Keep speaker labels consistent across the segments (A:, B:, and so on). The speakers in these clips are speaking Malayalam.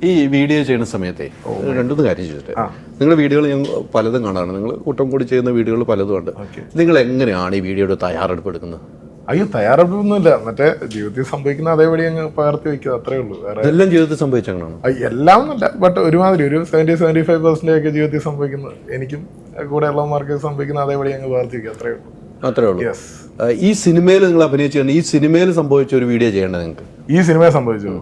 A: ഈ വീഡിയോ ചെയ്യുന്ന സമയത്തെ രണ്ടു കാര്യം ചോദിച്ചിട്ട് നിങ്ങളുടെ വീഡിയോകൾ ഞാൻ പലതും കാണാറുണ്ട്. നിങ്ങൾ കൂട്ടം കൂടി ചെയ്യുന്ന വീഡിയോകൾ പലതും ഉണ്ട്. നിങ്ങൾ എങ്ങനെയാണ് ഈ വീഡിയോയുടെ തയ്യാറെടുപ്പ് എടുക്കുന്നത്?
B: അയ്യോ, തയ്യാറെടുപ്പൊന്നുമില്ല. മറ്റേ ജീവിതത്തിൽ സംഭവിക്കുന്ന അതേപടി അങ്ങ് പകർത്തി വെക്കുക, അത്രേ ഉള്ളൂ.
A: എല്ലാം ജീവിതത്തിൽ സംഭവിച്ചങ്ങനെയാണ്?
B: എല്ലാം ഒന്നുമില്ല, ബട്ട് ഒരുമാതിരി ഒരു 70-75% ഒക്കെ ജീവിതത്തിൽ സംഭവിക്കുന്നത് എനിക്കും കൂടെ ഉള്ളവന്മാർക്ക് സംഭവിക്കുന്ന അതേപടി അങ്ങ് പകർത്തി വെക്കുക, അത്രേ ഉള്ളൂ.
A: അത്രേ ഉള്ളൂ. ഈ സിനിമയിൽ നിങ്ങൾ അഭിനയിച്ചാണ്, ഈ സിനിമയിൽ സംഭവിച്ച ഒരു വീഡിയോ ചെയ്യേണ്ടത് നിങ്ങൾക്ക്?
B: ഈ സിനിമ സംഭവിച്ചോ?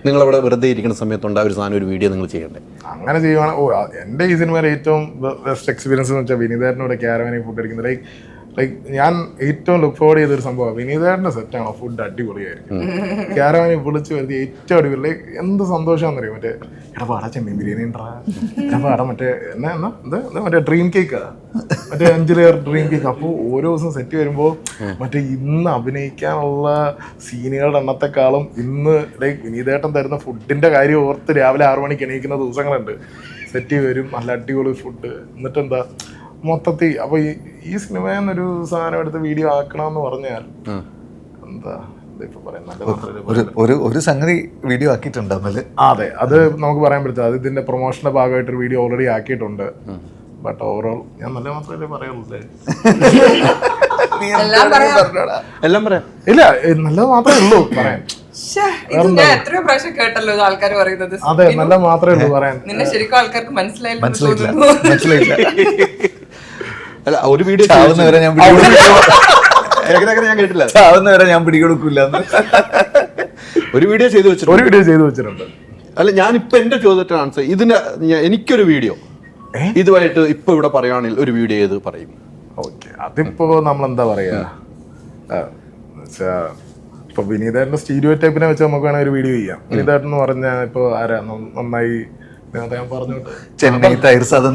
A: നിങ്ങളവിടെ വെറുതെ ഇരിക്കുന്ന സമയത്തുണ്ട് ഒരു സാധനം ഒരു വീഡിയോ നിങ്ങൾ ചെയ്യണ്ടേ?
B: അങ്ങനെ ചെയ്യുവാണ്. എൻ്റെ ഈ സിനിമയുടെ ഏറ്റവും ബെസ്റ്റ് എക്സ്പീരിയൻസ് എന്ന് വെച്ചാൽ വിനീതേട്ടനോട് ക്യാരവാനിൽ ഫുഡ് അടിക്കുന്നത്. ലൈക്ക് ഞാൻ ഏറ്റവും ലുക്ക് ഫോർവേഡ് ചെയ്തൊരു സംഭവം വിനീതേട്ടൻ്റെ സെറ്റാണോ, ഫുഡ് അടിപൊളിയായിരിക്കും. ക്യാരവാനിൽ വിളിച്ച് വരുത്തി ഏറ്റവും അടിപൊളി. ലൈക്ക് എന്ത് സന്തോഷമാണെന്നറിയാം. മറ്റേ എടാ പാടാ ചെമ്മീൻ ബിരിയാണി ഉണ്ടാ, എടാ പാടാ മറ്റേ മറ്റേ ഡ്രീം കേക്കാ, മറ്റേ 5 ലെയർ ഡ്രീം കേക്ക്. അപ്പോൾ ഓരോ ദിവസം സെറ്റ് വരുമ്പോൾ മറ്റേ ഇന്ന് അഭിനയിക്കാനുള്ള സീനുകളുടെ എണ്ണത്തെക്കാളും ഇന്ന് ലൈക്ക് വിനീതേട്ടൻ തരുന്ന ഫുഡിന്റെ കാര്യം ഓർത്ത് രാവിലെ 6 മണിക്ക് എണീക്കുന്ന ദിവസങ്ങളുണ്ട്. സെറ്റ് വരും, നല്ല അടിപൊളി ഫുഡ്. എന്നിട്ട് എന്താ മൊത്തത്തിൽ അപ്പൊ ഈ സിനിമയിൽ നിന്നൊരു സാധനം എടുത്ത് വീഡിയോ ആക്കണമെന്ന് പറഞ്ഞാൽ എന്താ ഇപ്പൊ പറയാൻ
C: ഒരു സംഗതി വീഡിയോ ആക്കിയിട്ടുണ്ട്.
B: അതെ, അത് നമുക്ക് പറയാൻ പറ്റില്ല. അത് ഇതിന്റെ പ്രൊമോഷന്റെ ഭാഗമായിട്ടൊരു വീഡിയോ ഓൾറെഡി ആക്കിയിട്ടുണ്ട്. ബട്ട് ഓവറോൾ ഞാൻ നല്ല മാത്രമല്ലേ പറയുള്ളൂ.
A: എല്ലാം പറയാം.
B: ഇല്ല, നല്ലത് മാത്രമേ ഉള്ളൂ പറയാൻ. അതെ, നല്ല മാത്രമേ ഉള്ളൂ പറയാൻ.
C: മനസ്സിലായില്ല.
A: അല്ല, ഒരു വീഡിയോ
C: വരെ ഞാൻ
A: കേട്ടില്ല.
C: വരെ ഞാൻ പിടികൊടുക്കില്ല.
A: ഒരു വീഡിയോ ചെയ്തു
B: വെച്ചിട്ടുണ്ട്.
A: അല്ല, ഞാനിപ്പോ എന്റെ ചോദ്യത്തിന് ആൻസർ ഇതിന് എനിക്കൊരു വീഡിയോ ഇതുമായിട്ട് ഇപ്പൊ ഇവിടെ പറയുകയാണെങ്കിൽ ഒരു വീഡിയോ ഏത് പറയും?
B: ഓക്കെ, അതിപ്പോ നമ്മളെന്താ പറയാ, ഇപ്പൊ വിനീതേട്ടന്റെ സ്റ്റീരിയോ ടൈപ്പിനെ വെച്ച് നമുക്ക് വേണമെങ്കിൽ ഒരു വീഡിയോ ചെയ്യാം. വിനീതേട്ടൻ എന്ന് പറഞ്ഞാൽ ഇപ്പൊ ആരാ നന്നായി ഞാൻ പറഞ്ഞോട്ടെ,
C: ചെന്നൈ തൈർ സാധം.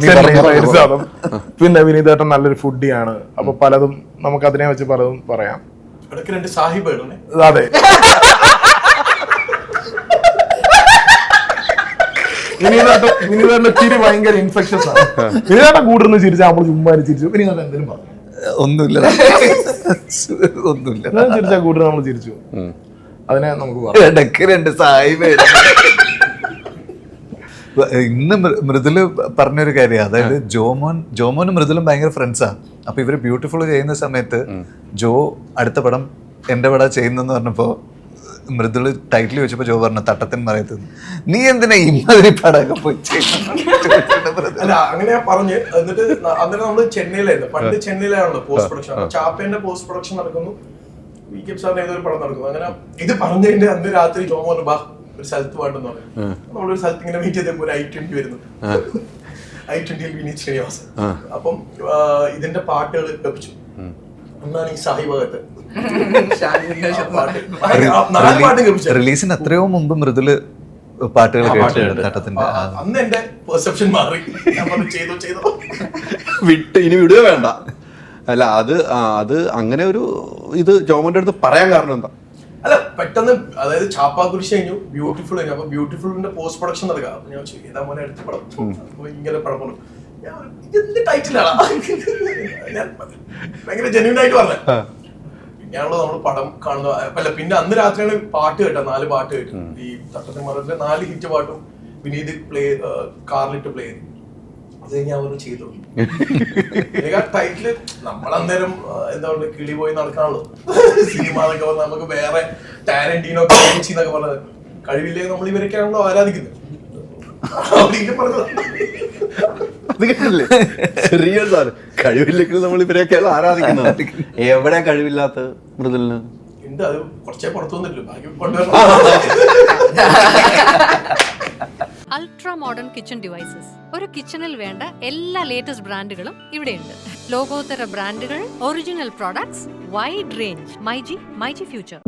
B: പിന്നെ വിനീതേട്ടൻ നല്ലൊരു ഫുഡിയാണ്. അപ്പൊ പലതും നമുക്ക് അതിനെ വെച്ച് പലതും പറയാം. അതെ, വിനീതേട്ടന്റെ ചിരി ഭയങ്കര ഇൻഫെക്ഷൻസ് ആണ്. വിനീതേട്ടൻ കൂടുതൽ ചിരിച്ചാൽ നമ്മൾ ചുമ്മാ ചിരിച്ചു. വിനീതേട്ടൻ എന്തെങ്കിലും പറഞ്ഞു
C: ഒന്നുമില്ല
B: ചിരിച്ചാൽ കൂടുതൽ നമ്മൾ ചിരിച്ചു. അതിനെ നമുക്ക്
C: ഇന്ന് മൃദുല് പറഞ്ഞൊരു കാര്യം, അതായത് ജോമോനും മൃദുലും ഭയങ്കര ഫ്രണ്ട്സാ. അപ്പൊ ഇവര് ബ്യൂട്ടിഫുൾ ചെയ്യുന്ന സമയത്ത് ജോ അടുത്ത പടം എന്റെ പടം ചെയ്യുന്നെന്ന് പറഞ്ഞപ്പോ മൃദുല് ടൈറ്റിൽ വെച്ചപ്പോ ജോ പറഞ്ഞു തട്ടത്തിൻ മറയത്ത് നീ എന്തിനാ ഇമാതിരി പടമൊക്കെ പോയി
D: അല്ല, അങ്ങനെ പറഞ്ഞ് എന്നിട്ട് അന്നേരം നമ്മള് ചെന്നൈയിലായിരുന്നു. പണ്ട് ചെന്നൈയിലാണല്ലോ പോസ്റ്റ് പ്രൊഡക്ഷൻ. ചാപ്പേന്റെ പോസ്റ്റ് പ്രൊഡക്ഷൻ നടക്കുന്നു, വി കെ സാറിന്റെ ഏതൊരു പടം നടക്കുന്നു. അങ്ങനെ ഇത് പറഞ്ഞതിന്റെ അന്ന് രാത്രി ജോമോന് ബാ ഒരു സ്ഥലത്ത് പാട്ടെന്ന് പറഞ്ഞു. നമ്മളൊരു സ്ഥലത്ത് ഇങ്ങനെ മീറ്റ് ചെയ്തപ്പോ ഒരു I-20 വരുന്നു. I-20 വിനീത് ശ്രീനിവാസൻ. അപ്പം ഇതിന്റെ പാട്ടുകൾ കേൾപ്പിച്ചു. ഒന്നാണ് ഈ സാഹിബാഗത്ത്
C: റിലീസിന് എത്രയോ മുമ്പ് മൃദുല് പാട്ടുകൾ കേട്ടിട്ടുണ്ട്.
D: അന്ന് എന്റെ പെർസെപ്ഷൻ മാറി. ചെയ്തോ
A: വിട്ട് ഇനി വിടുക വേണ്ട. അല്ല, അത് അങ്ങനെ ഒരു ഇത് ജോമോന്റെ അടുത്ത് പറയാൻ കാരണം എന്താ?
D: അല്ല, പെട്ടെന്ന് അതായത് ചാപ്പാക്കുരിശ് കഴിഞ്ഞു, ബ്യൂട്ടിഫുൾ കഴിഞ്ഞു. അപ്പൊ ബ്യൂട്ടിഫുളിന്റെ പോസ്റ്റ് പ്രൊഡക്ഷൻ നടക്കുക. അപ്പൊ ഞാൻ ഏതാ മോനെ അടുത്ത പടം? അപ്പൊ ഇങ്ങനെ പടം പറഞ്ഞു. ഇതിന്റെ ടൈറ്റിലാണ് ഞാൻ ഭയങ്കര ജെന്യൂൻ ആയിട്ട് പറഞ്ഞത്. പിന്നെയാണല്ലോ നമ്മള് പടം കാണുന്ന. അല്ല, പിന്നെ അന്ന് രാത്രിയാണ് പാട്ട് കേട്ടോ, 4 പാട്ട് കേട്ടു. ഈ തട്ടത്തിൻ മറയത്തിലെ 4 ഹിറ്റ് പാട്ടും വിനീത് കാറിലിട്ട് പ്ലേ ചെയ്തു. അത് കഴിഞ്ഞ് അവര് ചെയ്തു. എനിക്ക് ആ ടൈറ്റില് നമ്മളന്നേരം എന്താ പറയുക, കിളി പോയി നടക്കാണല്ലോ സിനിമ എന്നൊക്കെ പറഞ്ഞാൽ. നമുക്ക് വേറെ ടാരന്റീനോ എന്നൊക്കെ പറഞ്ഞത് കഴിവില്ലെങ്കിൽ നമ്മൾ ഇവരൊക്കെയാണല്ലോ ആരാധിക്കുന്നത്.
A: കഴിവില്ലെങ്കിൽ നമ്മൾ ഇവരെയൊക്കെയാണ് ആരാധിക്കുന്നത്. എവിടെ കഴിവില്ലാത്ത മൃദുലിന്
D: ഉണ്ട്. അത് കുറച്ചേ പുറത്തു വന്നിട്ടില്ല, ബാക്കി കൊണ്ടുവരണം.
E: Ultra modern kitchen devices. ഒരു കിച്ചണിൽ വേണ്ട എല്ലാ ലേറ്റസ്റ്റ് ബ്രാൻഡുകളും ഇവിടെയുണ്ട്. ലോകോത്തര ബ്രാൻഡുകൾ, original products, wide range. MyG future.